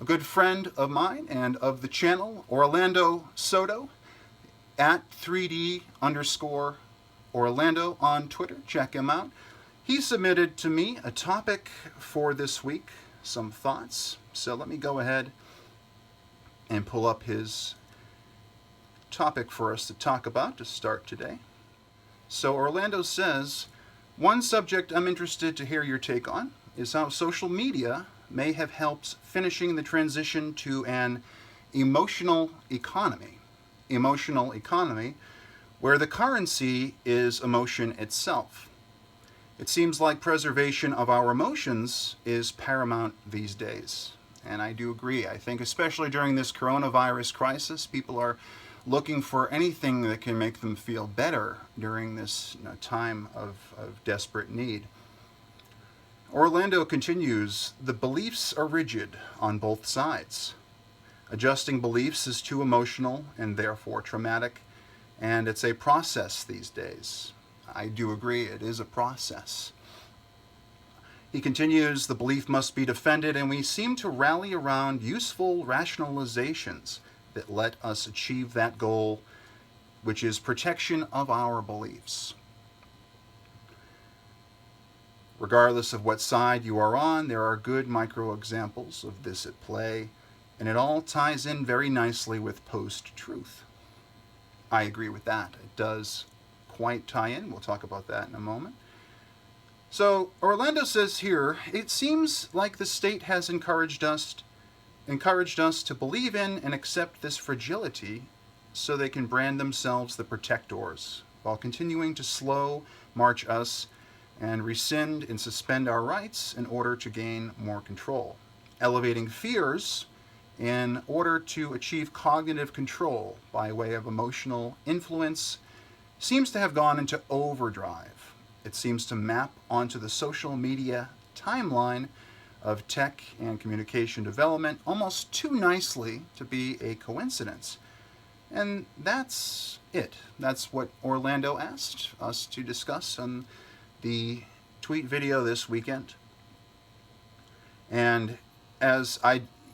a good friend of mine and of the channel, Orlando Soto, at 3D underscore Orlando on Twitter. Check him out. He submitted to me a topic for this week, some thoughts. So let me go ahead and pull up his topic for us to talk about to start today. So Orlando says, one subject I'm interested to hear your take on is how social media may have helped finishing the transition to an emotional economy. Emotional economy, where the currency is emotion itself. It seems like preservation of our emotions is paramount these days. And I do agree. I think especially during this coronavirus crisis, people are looking for anything that can make them feel better during this time of desperate need. Orlando continues, the beliefs are rigid on both sides. Adjusting beliefs is too emotional and therefore traumatic, and it's a process these days. I do agree, it is a process. He continues, the belief must be defended, and we seem to rally around useful rationalizations that let us achieve that goal, which is protection of our beliefs. Regardless of what side you are on, there are good micro examples of this at play, and it all ties in very nicely with post-truth. I agree with that. It does quite tie in. We'll talk about that in a moment. So Orlando says here, it seems like the state has encouraged us to believe in and accept this fragility so they can brand themselves the protectors while continuing to slow march us and rescind and suspend our rights in order to gain more control, elevating fears in order to achieve cognitive control by way of emotional influence seems to have gone into overdrive. It seems to map onto the social media timeline of tech and communication development almost too nicely to be a coincidence. And that's it. That's what Orlando asked us to discuss on the tweet video this weekend. And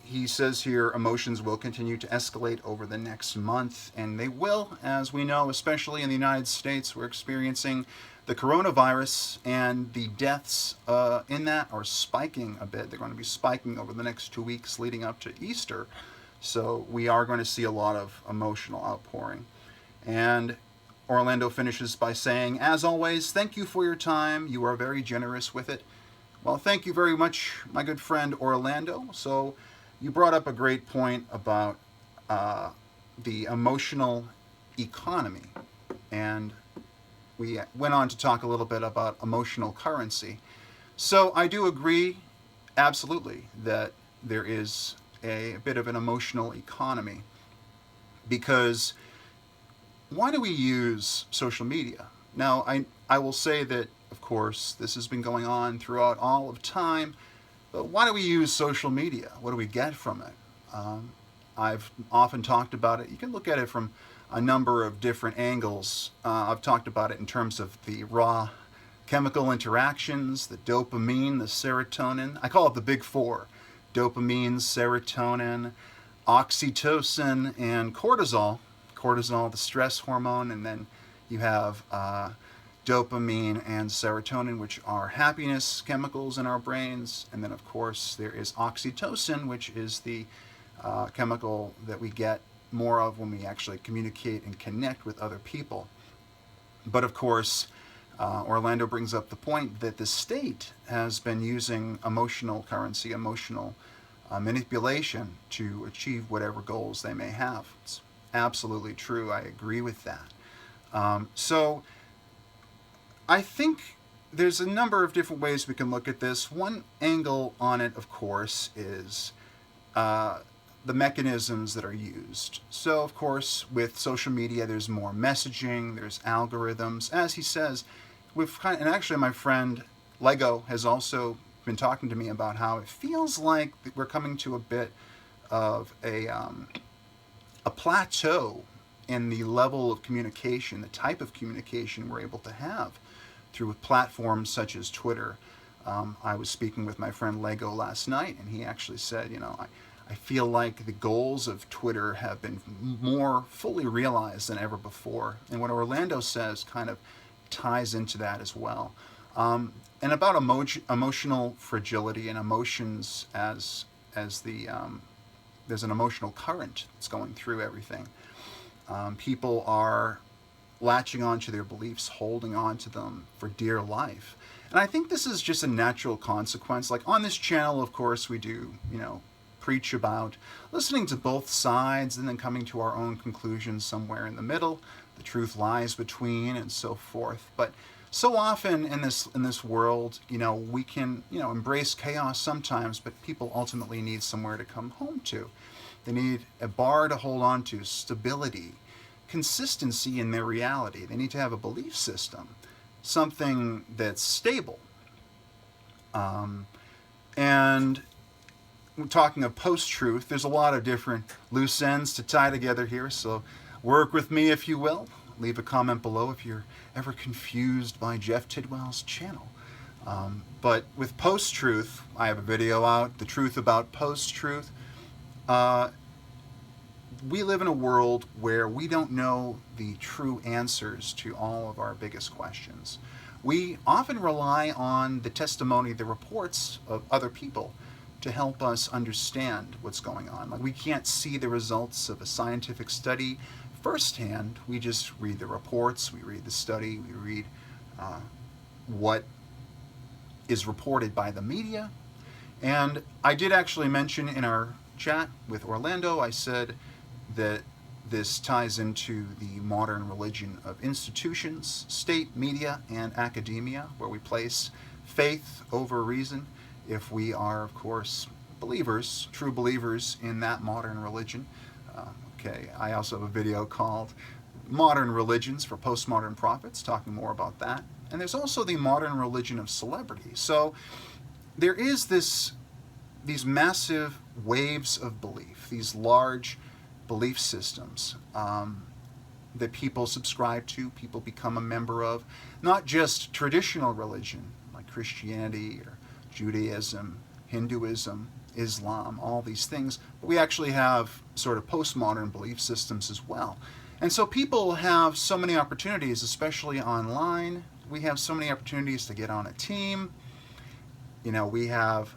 he says here, emotions will continue to escalate over the next month, and they will, as we know, especially in the United States. We're experiencing the coronavirus, and the deaths in that are spiking a bit. They're going to be spiking over the next 2 weeks leading up to Easter. So we are going to see a lot of emotional outpouring. And Orlando finishes by saying, as always, thank you for your time. You are very generous with it. Well, thank you very much, my good friend Orlando. So you brought up a great point about the emotional economy, and we went on to talk a little bit about emotional currency. So I do agree absolutely that there is a bit of an emotional economy, because why do we use social media? Now, I will say that, of course, this has been going on throughout all of time. But why do we use social media? What do we get from it? I've often talked about it. You can look at it from a number of different angles. I've talked about it in terms of the raw chemical interactions, the dopamine, the serotonin. I call it the big four. Dopamine, serotonin, oxytocin, and cortisol. Cortisol, the stress hormone, and then you have dopamine and serotonin, which are happiness chemicals in our brains. And then, of course, there is oxytocin, which is the chemical that we get more of when we actually communicate and connect with other people. But, of course, Orlando brings up the point that the state has been using emotional currency, emotional manipulation to achieve whatever goals they may have. It's absolutely true. I agree with that. So I think there's a number of different ways we can look at this. One angle on it, of course, is the mechanisms that are used. So, of course, with social media, there's more messaging, there's algorithms. As he says, and actually my friend Lego has also been talking to me about how it feels like we're coming to a bit of a plateau in the level of communication, the type of communication we're able to have through platforms such as Twitter. I was speaking with my friend Lego last night, and he actually said, I I feel like the goals of Twitter have been more fully realized than ever before. And what Orlando says kind of ties into that as well. And about emotional fragility and emotions as there's an emotional current that's going through everything. People are latching onto their beliefs, holding on to them for dear life. And I think this is just a natural consequence. Like on this channel, of course, we do, preach about listening to both sides and then coming to our own conclusions somewhere in the middle. The truth lies between, and so forth. But so often in this world, we can, embrace chaos sometimes, but people ultimately need somewhere to come home to. They need a bar to hold on to, stability, consistency in their reality. They need to have a belief system, something that's stable. And talking of post-truth, there's a lot of different loose ends to tie together here, so work with me if you will. Leave a comment below if you're ever confused by Jeff Tidwell's channel. But with post-truth, I have a video out, The Truth About Post-Truth. We live in a world where we don't know the true answers to all of our biggest questions. We often rely on the testimony, the reports of other people to help us understand what's going on. Like, we can't see the results of a scientific study firsthand. We just read the reports, we read the study, we read what is reported by the media. And I did actually mention in our chat with Orlando, I said that this ties into the modern religion of institutions, state, media, and academia, where we place faith over reason. If we are, of course, believers, true believers in that modern religion. Okay, I also have a video called Modern Religions for Postmodern Prophets, talking more about that. And there's also the modern religion of celebrity. So there is these massive waves of belief, these large belief systems that people subscribe to, people become a member of, not just traditional religion like Christianity or Judaism, Hinduism, Islam, all these things, but we actually have sort of postmodern belief systems as well. And so people have so many opportunities, especially online. We have so many opportunities to get on a team. We have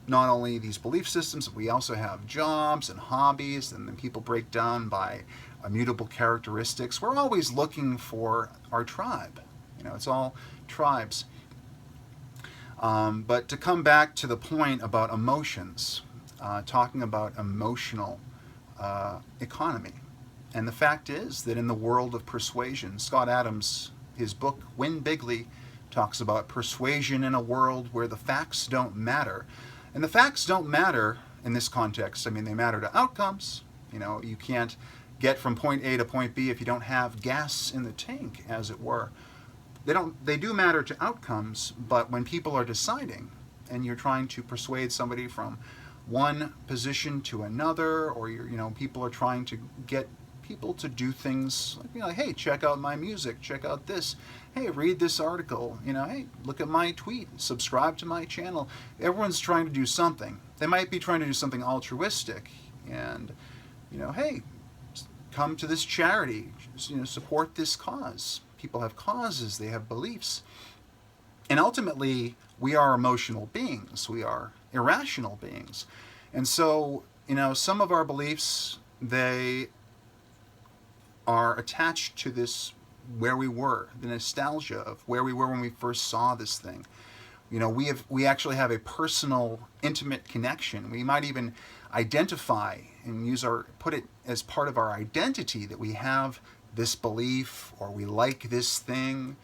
not only these belief systems, but we also have jobs and hobbies, and then people break down by immutable characteristics. We're always looking for our tribe. It's all tribes. But to come back to the point about emotions, talking about emotional economy. And the fact is that in the world of persuasion, Scott Adams, his book, Win Bigly, talks about persuasion in a world where the facts don't matter. And the facts don't matter in this context. I mean, they matter to outcomes. You can't get from point A to point B if you don't have gas in the tank, as it were. They do matter to outcomes, but when people are deciding and you're trying to persuade somebody from one position to another, or people are trying to get people to do things like, hey, check out my music, check out this, hey, read this article, hey, look at my tweet, subscribe to my channel. Everyone's trying to do something. They might be trying to do something altruistic and, hey, come to this charity, support this cause. People have causes, they have beliefs. And ultimately, we are emotional beings. We are irrational beings. And so, some of our beliefs, they are attached to this, where we were, the nostalgia of where we were when we first saw this thing. We actually have a personal, intimate connection. We might even identify and put it as part of our identity that we have this belief, or we like this thing.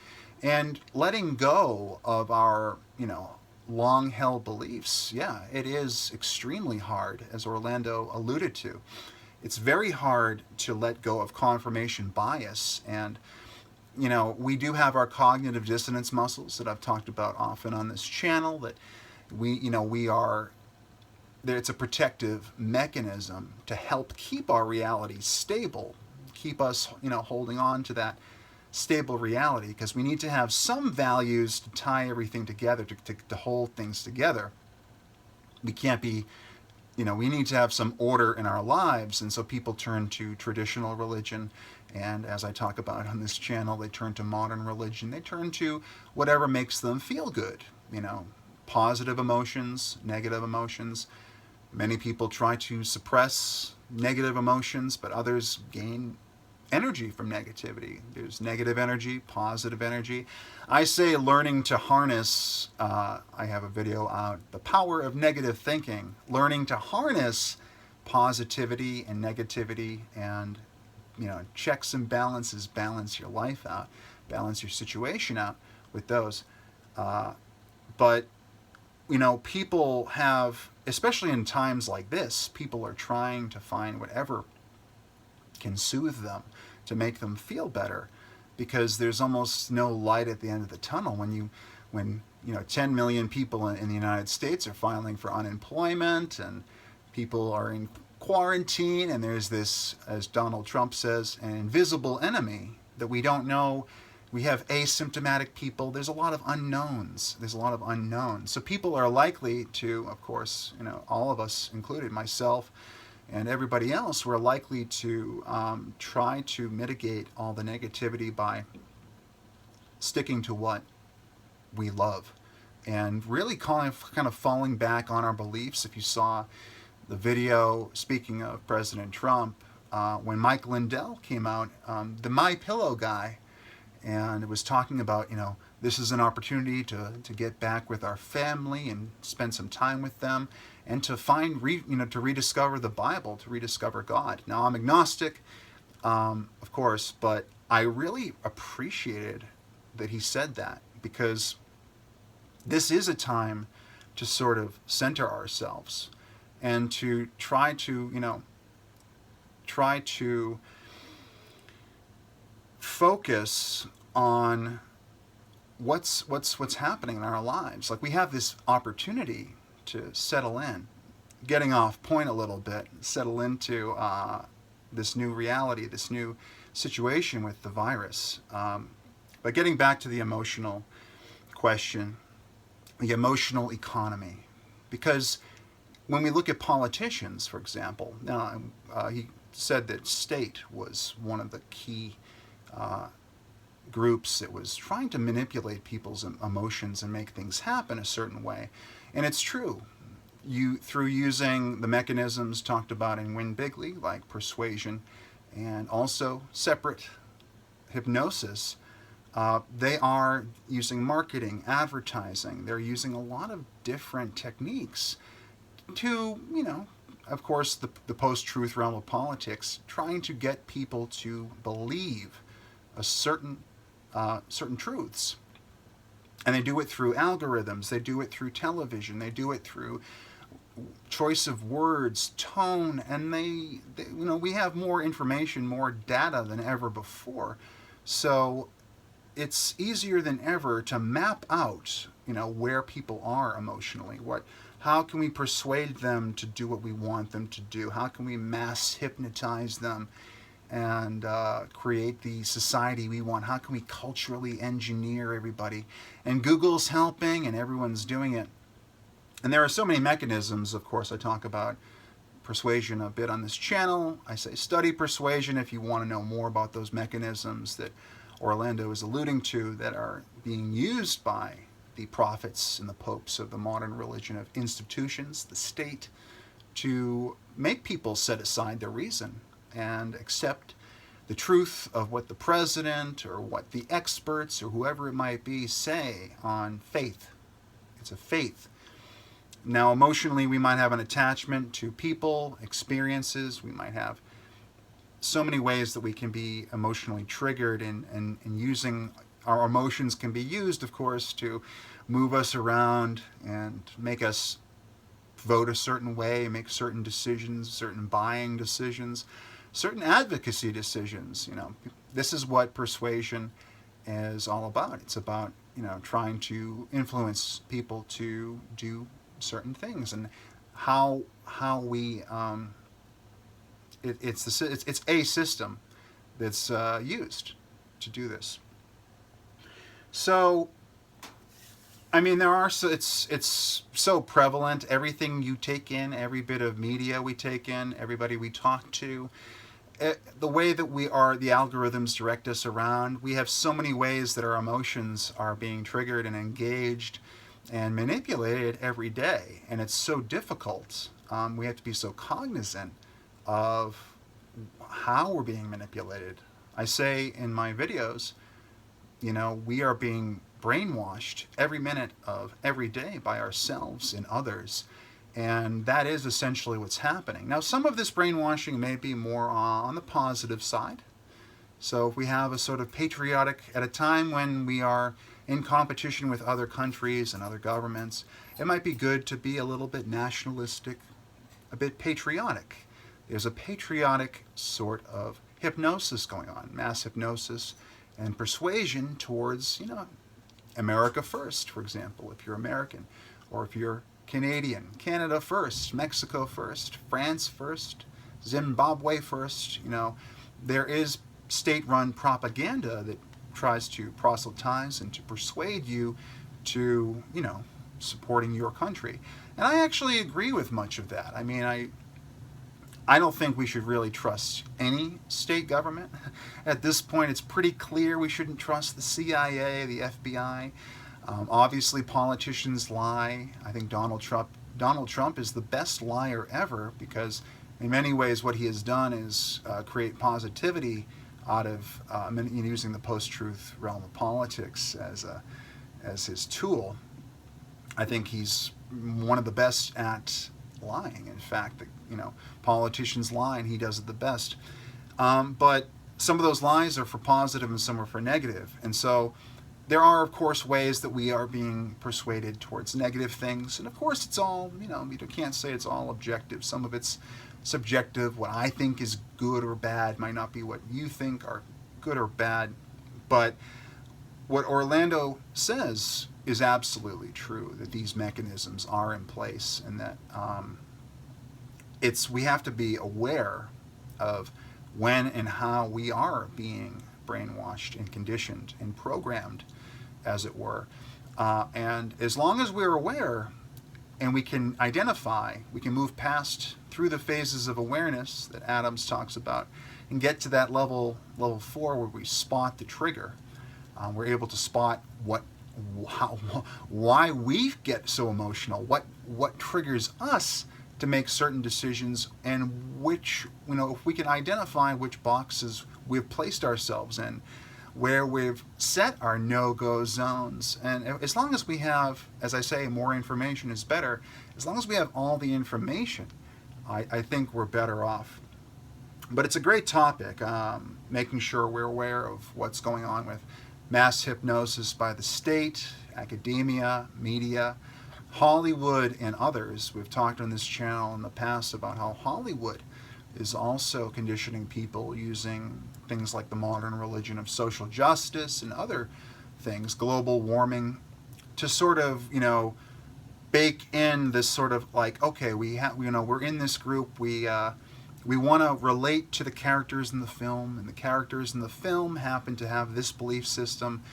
And letting go of our, long-held beliefs, yeah, it is extremely hard, as Orlando alluded to. It's very hard to let go of confirmation bias. And, we do have our cognitive dissonance muscles that I've talked about often on this channel, that it's a protective mechanism to help keep our reality stable, keep us, holding on to that stable reality, because we need to have some values to tie everything together, to hold things together. We can't be we need to have some order in our lives, and so people turn to traditional religion. And as I talk about on this channel, they turn to modern religion. They turn to whatever makes them feel good. Positive emotions, negative emotions. Many people try to suppress negative emotions, but others gain energy from negativity. There's negative energy, positive energy. I say learning to harness, I have a video out, the power of negative thinking, learning to harness positivity and negativity, and checks and balances, balance your life out, balance your situation out with those. But people have, especially in times like this, people are trying to find whatever can soothe them, to make them feel better, because there's almost no light at the end of the tunnel when 10 million people in the United States are filing for unemployment, and people are in quarantine, and there's this, as Donald Trump says, an invisible enemy that we don't know. We have asymptomatic people. There's a lot of unknowns. So people are likely to, of course, all of us included, myself and everybody else, we're likely to try to mitigate all the negativity by sticking to what we love and really kind of falling back on our beliefs. If you saw the video, speaking of President Trump, when Mike Lindell came out, the My Pillow guy, and it was talking about, this is an opportunity to get back with our family and spend some time with them, and to find, to rediscover the Bible, to rediscover God. Now, I'm agnostic, of course, but I really appreciated that he said that, because this is a time to sort of center ourselves and to try to focus on what's happening in our lives. Like, we have this opportunity to settle in, getting off point a little bit, settle into this new reality, this new situation with the virus. But getting back to the emotional question, the emotional economy, because when we look at politicians, for example, now he said that state was one of the key groups that was trying to manipulate people's emotions and make things happen a certain way. And it's true. Through using the mechanisms talked about in Win Bigly, like persuasion and also separate hypnosis, they are using marketing, advertising. They're using a lot of different techniques to, of course, the post-truth realm of politics, trying to get people to believe a certain truths. And they do it through algorithms, they do it through television, they do it through choice of words, tone, and we have more information, more data than ever before. So it's easier than ever to map out, where people are emotionally. How can we persuade them to do what we want them to do? How can we mass hypnotize them and create the society we want? How can we culturally engineer everybody? And Google's helping, and everyone's doing it. And there are so many mechanisms. Of course, I talk about persuasion a bit on this channel. I say study persuasion if you want to know more about those mechanisms that Orlando is alluding to, that are being used by the prophets and the popes of the modern religion, of institutions, the state, to make people set aside their reason and accept the truth of what the president or what the experts or whoever it might be say on faith. It's a faith. Now, emotionally, we might have an attachment to people, experiences. We might have so many ways that we can be emotionally triggered, and using our emotions can be used, of course, to move us around and make us vote a certain way, make certain decisions, certain buying decisions, certain advocacy decisions. This is what persuasion is all about. It's about, trying to influence people to do certain things, and how we it's a system that's used to do this. So I mean, there are so it's so prevalent. Everything you take in, every bit of media we take in, everybody we talk to, the way that the algorithms direct us around. We have so many ways that our emotions are being triggered and engaged and manipulated every day, and it's so difficult. We have to be so cognizant of how we're being manipulated. I say in my videos, we are being brainwashed every minute of every day by ourselves and others. And that is essentially what's happening. Now, some of this brainwashing may be more on the positive side. So if we have a sort of patriotic, at a time when we are in competition with other countries and other governments, it might be good to be a little bit nationalistic, a bit patriotic. There's a patriotic sort of hypnosis going on, mass hypnosis and persuasion towards, America first, for example, if you're American, or if you're Canadian, Canada first, Mexico first, France first, Zimbabwe first. There is state-run propaganda that tries to proselytize and to persuade you to, supporting your country. And I actually agree with much of that. I mean, I don't think we should really trust any state government. At this point, it's pretty clear we shouldn't trust the CIA, the FBI. Obviously, politicians lie. I think Donald Trump is the best liar ever, because in many ways what he has done is create positivity out of using the post-truth realm of politics as his tool. I think he's one of the best at lying. In fact, politicians lie and he does it the best. But some of those lies are for positive and some are for negative. And so there are, of course, ways that we are being persuaded towards negative things. And of course, it's all, you can't say it's all objective. Some of it's subjective. What I think is good or bad might not be what you think are good or bad. But what Orlando says is absolutely true, that these mechanisms are in place, and that we have to be aware of when and how we are being brainwashed and conditioned and programmed, as it were. And as long as we're aware and we can identify, we can move past through the phases of awareness that Adams talks about and get to that level 4, where we spot the trigger. We're able to spot why we get so emotional, what triggers us to make certain decisions, and which, if we can identify which boxes we've placed ourselves in, where we've set our no-go zones. And as long as we have, as I say, more information is better, as long as we have all the information, I think we're better off. But it's a great topic, making sure we're aware of what's going on with mass hypnosis by the state, academia, media, Hollywood, and others. We've talked on this channel in the past about how Hollywood is also conditioning people using things like the modern religion of social justice and other things, global warming, to sort of, bake in this sort of like, okay, we're in this group, we want to relate to the characters in the film, and the characters in the film happen to have this belief system,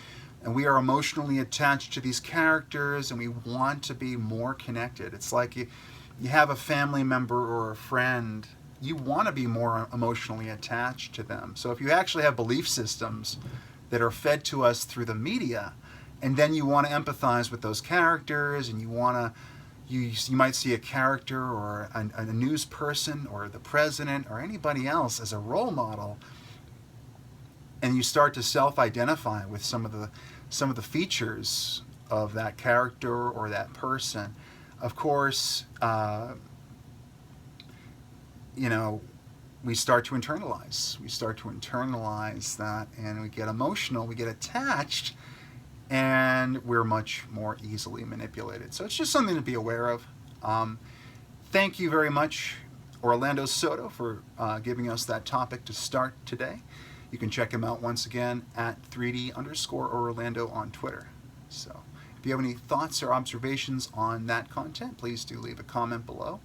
and we are emotionally attached to these characters, and we want to be more connected. It's like you have a family member or a friend, you want to be more emotionally attached to them. So if you actually have belief systems that are fed to us through the media, and then you want to empathize with those characters, and you might see a character or a news person or the president or anybody else as a role model, and you start to self-identify with some of the features of that character or that person. Of course, we start to internalize. We start to internalize that, and we get emotional, we get attached, and we're much more easily manipulated. So it's just something to be aware of. Thank you very much, Orlando Soto, for giving us that topic to start today. You can check him out once again at 3D_Orlando on Twitter. So if you have any thoughts or observations on that content, please do leave a comment below.